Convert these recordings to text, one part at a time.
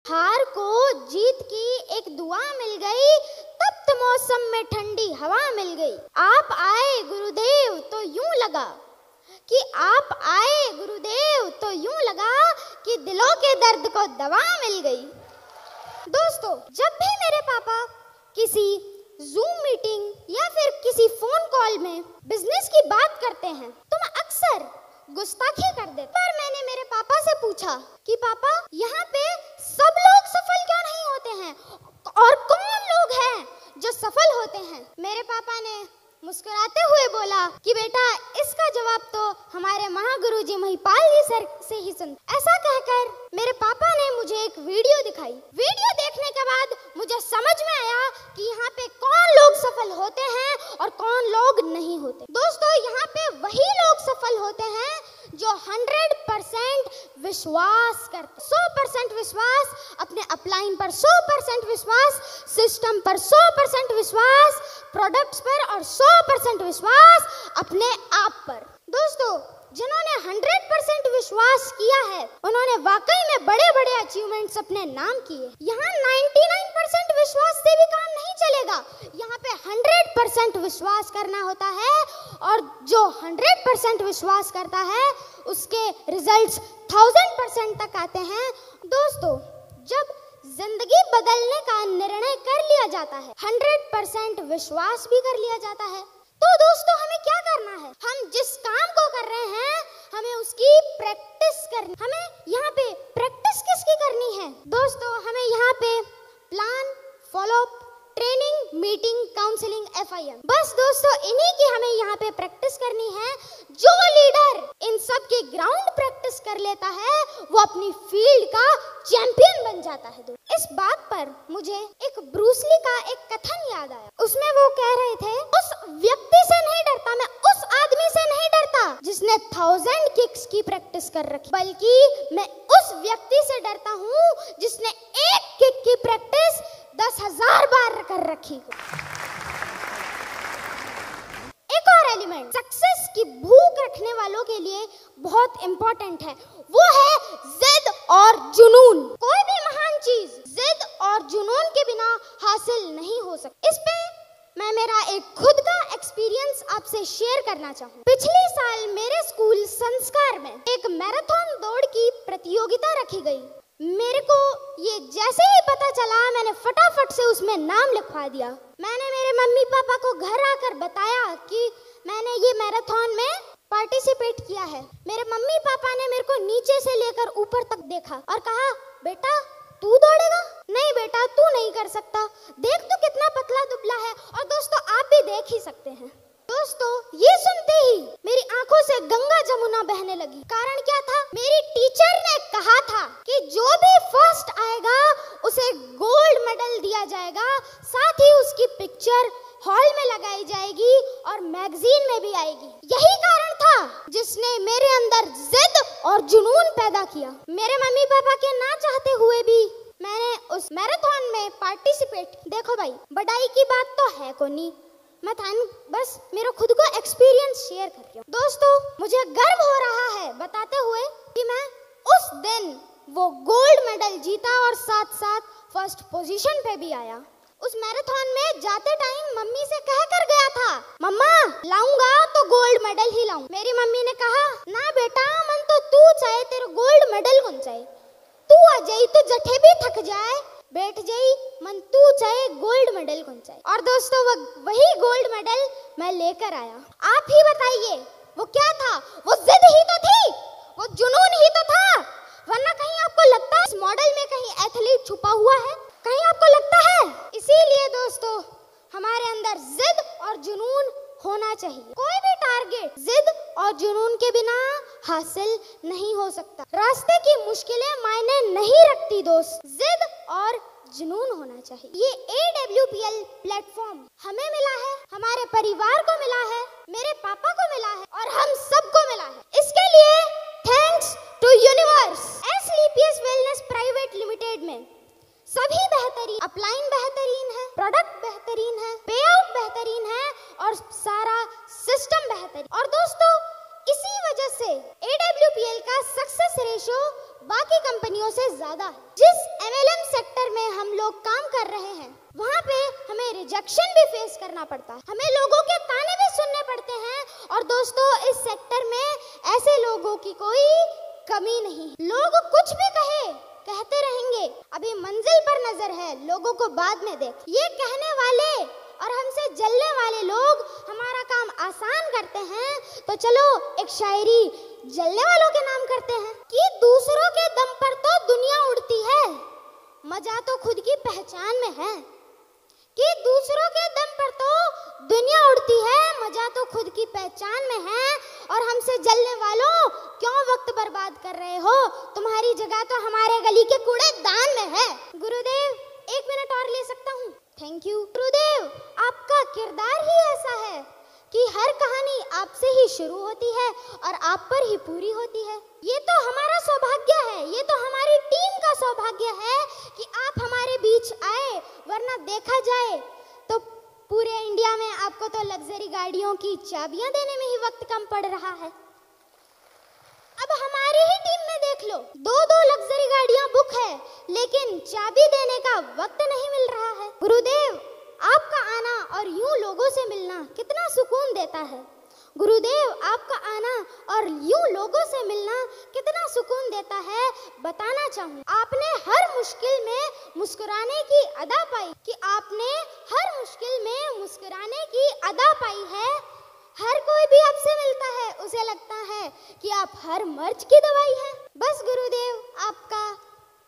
हार को जीत की एक दुआ मिल गई, तप्त मौसम में ठंडी हवा मिल गई। आप आए गुरुदेव तो यूं लगा कि आप आए गुरुदेव तो यूं लगा कि दिलों के दर्द को दवा मिल गई। दोस्तों, जब भी मेरे पापा किसी जूम मीटिंग या फिर किसी फोन कॉल में बिजनेस की बात करते हैं तो मैं अक्सर गुस्ताखी कर देती। पर मैंने मेरे पापा से पूछा कि पापा, यहाँ पे सब लोग सफल क्यों नहीं होते हैं और कौन लोग हैं जो सफल होते हैं? मेरे पापा ने मुस्कुराते हुए बोला कि बेटा, इसका जवाब तो हमारे महागुरु जी महिपाल जी सर से ही सुन। ऐसा कहकर मेरे पापा ने मुझे एक वीडियो दिखाई। वीडियो देखने के बाद मुझे समझ में आया कि यहाँ पे कौन लोग सफल होते हैं और कौन लोग नहीं होते। दोस्तों, यहाँ पे वही लोग सफल होते हैं जो 100% विश्वास करते, 100% विश्वास, अपने अपलाइन पर 100% विश्वास, सिस्टम पर 100% विश्वास, प्रोडक्ट्स पर और 100% विश्वास अपने आप पर। दोस्तों, जिन्होंने 100% विश्वास किया है उन्होंने वाकई में बड़े-बड़े अचीवमेंट्स अपने नाम किए। यहाँ 99% विश्वास से भी काम नहीं चलेगा, यहाँ पे 100% विश्वास करना होता है और जो 100% विश्वास करता है उसके रिजल्ट्स 1000% तक आते हैं। दोस्तों, जब जिंदगी बदलने का निर्णय कर लिया जाता है, 100% विश्वास भी कर लिया जाता है, तो दोस्तों हमें क्या करना है? हम जिस काम को कर रहे हैं हमें उसकी प्रैक्टिस करनी। हमें यहाँ पे प्रैक्टिस किसकी करनी है? दोस्तों, हमें यहाँ पे plan, follow up, training, meeting, counselling, FIM, बस दोस्तों इन्हीं की हमें यहाँ पे प्रैक्टिस करनी है। जो लीडर इन सब की ग्राउंड प्रैक्टिस कर लेता है वो अपनी फील्ड का चैंपियन बन जाता है। इस बात पर मुझे एक ब्रूस ली का एक कथन याद आया। उसमें वो कह रहे थे, उस व्यक्ति से नहीं डरता, मैं उस आदमी से नहीं डरता जिसने 1000 किक्स की प्रैक्टिस कर रखी, बल्कि मैं उस व्यक्ति से डरता हूँ जिसने एक किक की प्रैक्टिस 10,000 बार कर रखी। एक और एलिमेंट सक्सेस की भूख रखने वालों के लिए बहुत इंपॉर्टेंट है, वो है जिद और जुनून। कोई भी महान चीज जिद और जुनून के बिना हासिल नहीं हो सकती। इस पे मैं मेरा एक खुद का एक्सपीरियंस आपसे शेयर करना चाहूँ। पिछले साल मेरे स्कूल संस्कार में एक मैराथन दौड़ की प्रतियोगिता रखी गई। मेरे को ये जैसे ही पता चला मैंने फटाफट से उसमें नाम लिखवा दिया। मैंने मेरे मम्मी पापा को घर आकर बताया कि मैंने ये मैराथन में पार्टिसिपेट किया है। मेरे मम्मी पापा ने मेरे को नीचे से लेकर ऊपर तक देखा और कहा, बेटा तू दौड़ेगा? नहीं बेटा, तू नहीं कर सकता, देख तू कितना पतला दुबला है। और दोस्तों, आप भी देख ही सकते हैं। दोस्तों, ये सुनते ही मेरी आंखों से गंगा जमुना बहने लगी। कारण क्या था? मेरी टीचर ने कहा था कि जो भी फर्स्ट आएगा उसे गोल्ड मेडल दिया जाएगा, साथ ही उसकी पिक्चर हॉल में लगाई जाएगी और मैगजीन में भी आएगी। यही कारण था जिसने मेरे अंदर जिद और जुनून पैदा किया। मेरे मम्मी पापा के ना चाहते हुए भी मैंने उस मैराथन में पार्टिसिपेट। देखो भाई, बड़ाई की बात तो है को नहीं, मैं बस मेरा खुद को एक्सपीरियंस शेयर कर रही हूँ। दोस्तों, मुझे गर्व हो रहा है बताते हुए कि मैं उस दिन वो गोल्ड मेडल जीता और साथ साथ फर्स्ट पोजीशन पे भी आया। उस मैराथन में जाते टाइम मम्मी से कह कर गया था, मम्मा लाऊंगा तो गोल्ड मेडल ही लाऊं। मेरी मम्मी ने कहा, ना बेटा, मन तो तू चाहे, तेरे गोल्ड मेडल कौन चाहे, तू आ जाई तो जठे भी थक जाए, बैठ जाई, मन तू चाहे गोल्ड मेडल कौन चाहे। और दोस्तों, वही गोल्ड मेडल मैं लेकर आया। आप ही बताइए वो क्या था? वो जिद ही तो थी, वो जुनून ही तो था। वरना कहीं आपको लगता है इस मॉडल में कहीं एथलीट छुपा हुआ है? कहीं आपको लगता है? इसीलिए दोस्तों, हमारे अंदर जिद और जुनून होना चाहिए। कोई भी टारगेट जिद और जुनून के बिना हासिल नहीं हो सकता। रास्ते की मुश्किलें मायने नहीं रखती दोस्त, जिद और जुनून होना चाहिए। ये AWPL प्लेटफॉर्म हमें मिला है, हमारे परिवार को मिला है, मेरे पापा को मिला है और हम सबको मिला है। इसके लिए thanks to universe. SLPS wellness private limited में सभी बेहतरीन, अपलाइन बेहतरीन है, प्रोडक्ट बेहतरीन है, पे आउट बेहतरीन है और सारा सिस्टम बेहतरीन। और दोस्तों, इसी वजह से AWPL का सक्सेस रेशियो बाकी कंपनियों से ज्यादा है। जिस MLM लोग काम कर रहे हैं वहाँ पे हमें रिजेक्शन भी फेस करना पड़ता है, हमें लोगों के ताने भी सुनने पड़ते हैं। और दोस्तों, इस सेक्टर में ऐसे लोगों की कोई कमी नहीं। लोग कुछ भी कहते रहेंगे, अभी मंजिल पर नजर है, लोगों को बाद में देख। ये कहने वाले और हमसे जलने वाले लोग हमारा काम आसान करते हैं, तो चलो एक शायरी जलने वालों के नाम करते हैं कि दूसरों के दम पर तो दुनिया उड़ती है, मजा तो खुद की पहचान में है। कि दूसरों के दम पर तो दुनिया उड़ती है, मजा तो खुद की पहचान में है। और हमसे जलने वालों, क्यों वक्त बर्बाद कर रहे हो? तुम्हारी जगह तो हमारे गली के कूड़ेदान में है। गुरुदेव, 1 मिनट और ले सकता हूँ? Thank you. गुरुदेव, आपका किरदार ही ऐसा है कि हर कहानी आपसे ही शुरू होती है और आप पर ही पूरी होती है। ये तो हमारा सौभाग्य है, ये तो हमारी टीम का सौभाग्य है कि आप हमारे बीच आए, वरना देखा जाए तो पूरे इंडिया में आपको तो लग्जरी गाड़ियों की चाबियां देने में ही वक्त कम पड़ रहा है। अब हमारी ही टीम में देख लो, 2-2 लग्जरी गाड़ियां बुक है, लेकिन चाबी देने का वक्त नहीं मिल रहा है। गुरुदेव, आपका आना और यूं लोगों से मिलना कितना सुकून देता है। गुरुदेव, आपका आना और यूं लोगों से मिलना कितना सुकून देता है, बताना चाहूँ। आपने हर मुश्किल में मुस्कुराने की अदा पाई, कि आपने हर मुश्किल में मुस्कुराने की अदा पाई है। हर कोई भी आपसे मिलता है, उसे लगता है कि आप हर मर्ज की दवाई हैं। बस गुरुदेव, आपका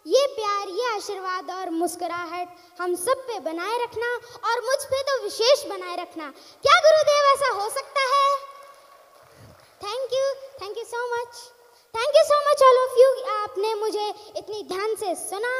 ये प्यार, ये आशीर्वाद और मुस्कुराहट हम सब पे बनाए रखना, और मुझ पे तो विशेष बनाए रखना। क्या गुरुदेव ऐसा हो सकता है? Thank you so much all of you, आपने मुझे इतनी ध्यान से सुना।